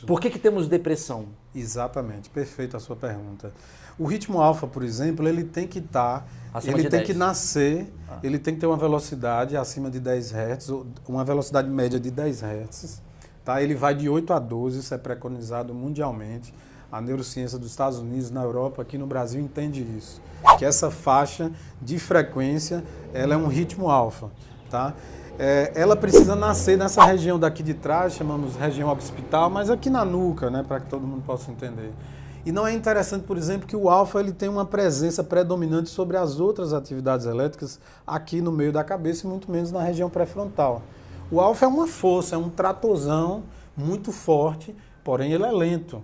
Isso. Por que temos depressão? Exatamente, perfeita a sua pergunta. O ritmo alfa, por exemplo, ele tem que estar, ele tem que nascer, ele tem que ter uma velocidade acima de 10 Hz, uma velocidade média de 10 Hz. Tá? Ele vai de 8 a 12, isso é preconizado mundialmente. A neurociência dos Estados Unidos, na Europa, aqui no Brasil, entende isso. Que essa faixa de frequência, ela é um ritmo alfa. Tá? Ela precisa nascer nessa região daqui de trás, chamamos região occipital, mas aqui na nuca, né, para que todo mundo possa entender. E não é interessante, por exemplo, que o alfa ele tem uma presença predominante sobre as outras atividades elétricas aqui no meio da cabeça e muito menos na região pré-frontal. O alfa é uma força, é um tratorzão muito forte, porém ele é lento.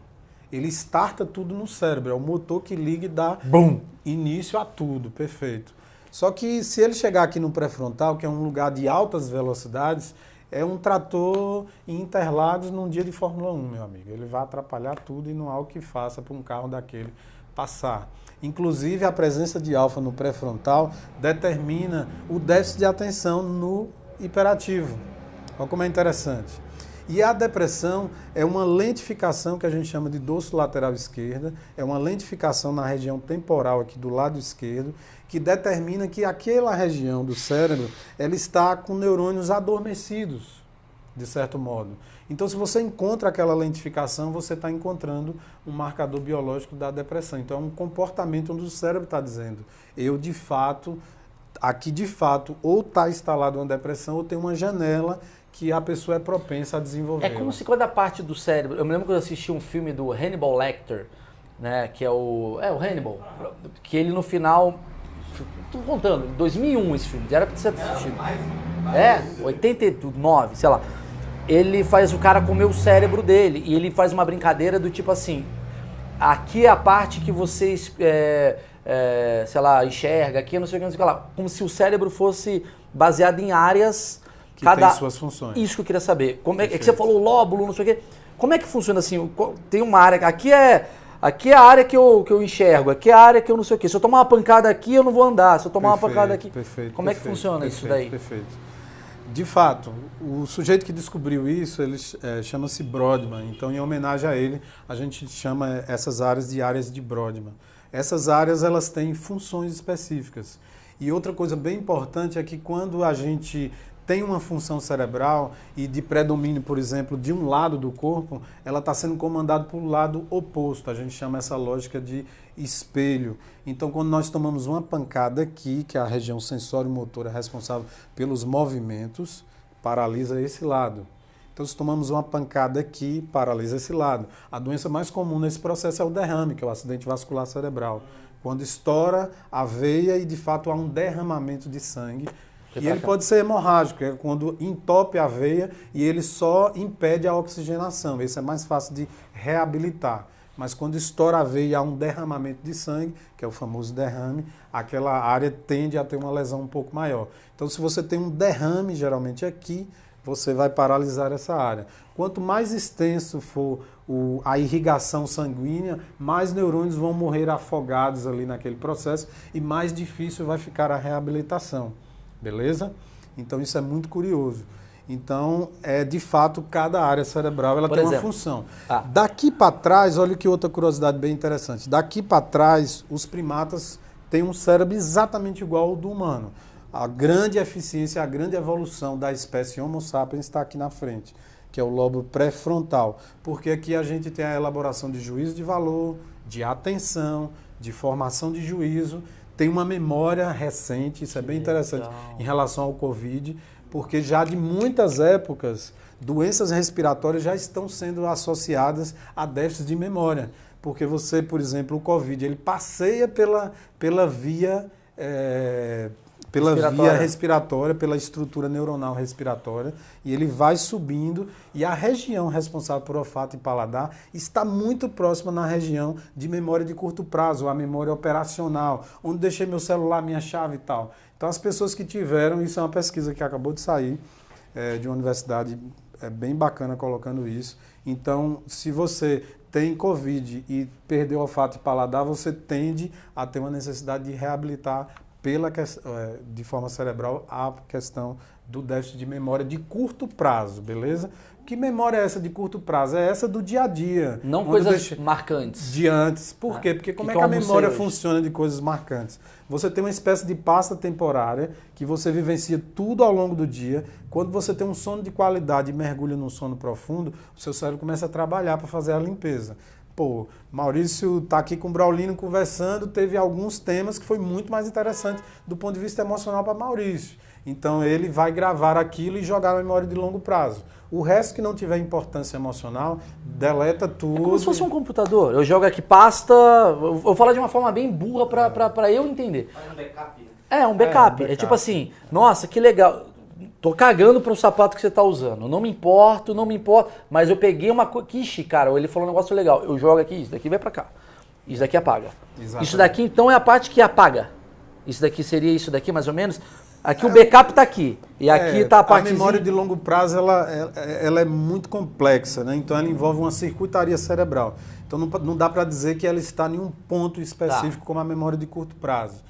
Ele starta tudo no cérebro, é o motor que liga e dá início a tudo, perfeito. Só que se ele chegar aqui no pré-frontal, que é um lugar de altas velocidades, é um trator em Interlagos num dia de Fórmula 1, meu amigo. Ele vai atrapalhar tudo e não há o que faça para um carro daquele passar. Inclusive, a presença de alfa no pré-frontal determina o déficit de atenção no hiperativo. Olha como é interessante. E a depressão é uma lentificação que a gente chama de dorso lateral esquerda, é uma lentificação na região temporal aqui do lado esquerdo, que determina que aquela região do cérebro ela está com neurônios adormecidos, de certo modo. Então, se você encontra aquela lentificação, você está encontrando um marcador biológico da depressão. Então, é um comportamento onde o cérebro está dizendo, aqui de fato, ou está instalado uma depressão, ou tem uma janela que a pessoa é propensa a desenvolver. É como se cada parte do cérebro... Eu me lembro que eu assisti um filme do Hannibal Lecter, né, que é o Hannibal, que ele no final... Estou contando, em 2001 esse filme, já era para ser assistido. 89, sei lá. Ele faz o cara comer o cérebro dele e ele faz uma brincadeira do tipo assim, aqui é a parte que você, sei lá, enxerga, aqui não sei o que, não sei o que lá. Como se o cérebro fosse baseado em áreas... Que tem suas funções. Isso que eu queria saber. Como é que você falou lóbulo, não sei o quê. Como é que funciona assim? Tem uma área... Aqui é a área que eu enxergo, aqui é a área que eu não sei o quê. Se eu tomar uma pancada aqui, eu não vou andar. Se eu tomar uma pancada aqui... Como é que funciona isso daí? Perfeito. De fato, o sujeito que descobriu isso, ele chama-se Brodmann. Então, em homenagem a ele, a gente chama essas áreas de áreas de Brodmann. Essas áreas, elas têm funções específicas. E outra coisa bem importante é que quando a gente tem uma função cerebral e de predomínio, por exemplo, de um lado do corpo, ela está sendo comandada pelo lado oposto. A gente chama essa lógica de espelho. Então, quando nós tomamos uma pancada aqui, que é a região sensório-motora responsável pelos movimentos, paralisa esse lado. Então, se tomamos uma pancada aqui, paralisa esse lado. A doença mais comum nesse processo é o derrame, que é o acidente vascular cerebral. Quando estoura a veia e, de fato, há um derramamento de sangue. E ele pode ser hemorrágico, é quando entope a veia e ele só impede a oxigenação. Esse é mais fácil de reabilitar. Mas quando estoura a veia e há um derramamento de sangue, que é o famoso derrame, aquela área tende a ter uma lesão um pouco maior. Então, se você tem um derrame, geralmente aqui, você vai paralisar essa área. Quanto mais extenso for a irrigação sanguínea, mais neurônios vão morrer afogados ali naquele processo e mais difícil vai ficar a reabilitação. Beleza? Então isso é muito curioso. Então, de fato, cada área cerebral ela tem uma função. Daqui para trás, olha que outra curiosidade bem interessante. Daqui para trás, os primatas têm um cérebro exatamente igual ao do humano. A grande eficiência, a grande evolução da espécie Homo sapiens está aqui na frente, que é o lobo pré-frontal. Porque aqui a gente tem a elaboração de juízo de valor, de atenção, de formação de juízo. Tem uma memória recente, isso é bem interessante, em relação ao Covid, porque já de muitas épocas, doenças respiratórias já estão sendo associadas a déficit de memória. Porque você, por exemplo, o Covid, ele passeia pela via respiratória, pela estrutura neuronal respiratória, e ele vai subindo, e a região responsável por olfato e paladar está muito próxima na região de memória de curto prazo, a memória operacional, onde deixei meu celular, minha chave e tal. Então, as pessoas que tiveram, isso é uma pesquisa que acabou de sair, de uma universidade bem bacana colocando isso. Então, se você tem Covid e perdeu olfato e paladar, você tende a ter uma necessidade de reabilitar de forma cerebral a questão do déficit de memória de curto prazo, beleza? Que memória é essa de curto prazo? É essa do dia a dia. Não coisas marcantes. De antes. Por quê? Porque como é que a memória funciona de coisas marcantes? Você tem uma espécie de pasta temporária que você vivencia tudo ao longo do dia. Quando você tem um sono de qualidade e mergulha num sono profundo, o seu cérebro começa a trabalhar para fazer a limpeza. Pô, Maurício tá aqui com o Braulino conversando, teve alguns temas que foi muito mais interessante do ponto de vista emocional para Maurício. Então ele vai gravar aquilo e jogar na memória de longo prazo. O resto que não tiver importância emocional, deleta tudo. É como se fosse um computador. Eu jogo aqui pasta, eu vou falar de uma forma bem burra para eu entender. Faz um backup. Um backup. É tipo assim, nossa, que legal. Tô cagando pro sapato que você tá usando. Não me importo, mas eu peguei uma coisa. Ixi, cara, ele falou um negócio legal. Eu jogo aqui, isso daqui vai pra cá. Isso daqui apaga. Exatamente. Isso daqui então é a parte que apaga. Isso daqui seria isso daqui mais ou menos. Aqui o backup tá aqui. E aqui tá a parte. A memória de longo prazo ela é muito complexa, né? Então ela envolve uma circuitaria cerebral. Então não dá para dizer que ela está em um ponto específico como a memória de curto prazo.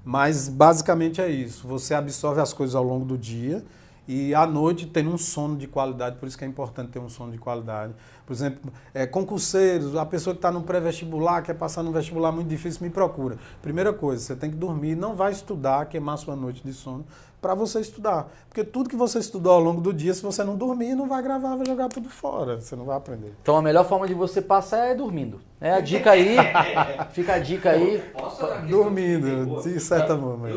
Mas basicamente é isso. Você absorve as coisas ao longo do dia e à noite tem um sono de qualidade, por isso que é importante ter um sono de qualidade. Por exemplo, concurseiros, a pessoa que está no pré-vestibular, quer passar num vestibular muito difícil, me procura. Primeira coisa, você tem que dormir, não vai estudar, queimar sua noite de sono para você estudar. Porque tudo que você estudou ao longo do dia, se você não dormir, não vai gravar, vai jogar tudo fora, você não vai aprender. Então a melhor forma de você passar é dormindo. É a dica aí, fica a dica aí. Dormindo, de certa forma.